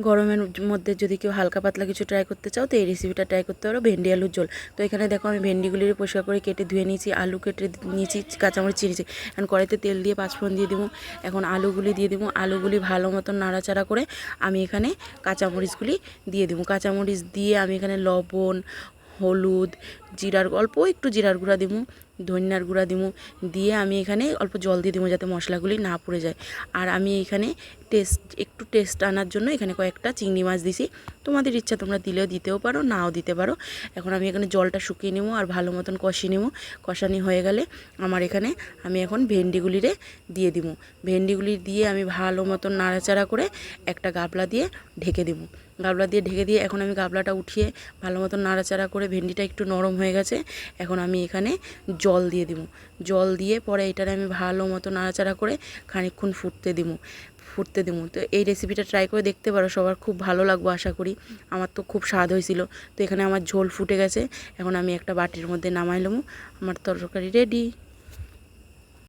গরমের মধ্যে যদি কেউ হালকা পাতলা কিছু ট্রাই করতে চাও তো এই রেসিপিটা ট্রাই করতে পারো, ভেন্ডি আলুর ঝোল। তো এখানে দেখো আমি ভেন্ডিগুলি পরিষ্কার করে কেটে ধুয়ে নিয়েছি, আলু কেটে নিয়েছি, কাঁচামরিচ চিনিয়েছি। এখন কড়াইতে তেল দিয়ে পাঁচফোড়ন দিয়ে দেবো। এখন আলুগুলি দিয়ে দেবো। আলুগুলি ভালো মতন নাড়াচাড়া করে আমি এখানে কাঁচামরিচগুলি দিয়ে দেবো। কাঁচামরিচ দিয়ে আমি এখানে লবণ, হলুদ, জিরার অল্প একটু জিরার গুঁড়া দেবো, ধনিয়ার গুঁড়া দেবো, দিয়ে আমি এখানে অল্প জল দিয়ে দেবো যাতে মশলাগুলি না পুড়ে যায়। আর আমি এখানে একটু টেস্ট আনার জন্য এখানে কয়েকটা চিংড়ি মাছ দিছি। তোমাদের ইচ্ছা, তোমরা দিলেও দিতেও পারো, নাও দিতে পারো। এখন আমি এখানে জলটা শুকিয়ে নেবো আর ভালো মতন কষিয়ে নেবো। কষানি হয়ে গেলে আমি এখন ভেন্ডিগুলিরে দিয়ে দিব। ভেন্ডিগুলি দিয়ে আমি ভালো মতন নাড়াচাড়া করে একটা গামলা দিয়ে ঢেকে দেবো। গামলা দিয়ে ঢেকে দিয়ে এখন আমি গামলাটা উঠিয়ে ভালো মতন নাড়াচাড়া করে, ভেন্ডিটা একটু নরম হয়ে গেছে, এখন আমি এখানে জল দিয়ে দিব। জল দিয়ে পরে এটারে আমি ভালো মতো নাড়াচাড়া করে খানিকক্ষণ ফুটতে দেবো। তো এই রেসিপিটা ট্রাই করে দেখতে পারো, সবার খুব ভালো লাগবে আশা করি। আমার তো খুব স্বাদ হয়েছিল। তো এখানে আমার ঝোল ফুটে গেছে, এখন আমি একটা বাটির মধ্যে নামাই নেবো। আমার তরকারি রেডি।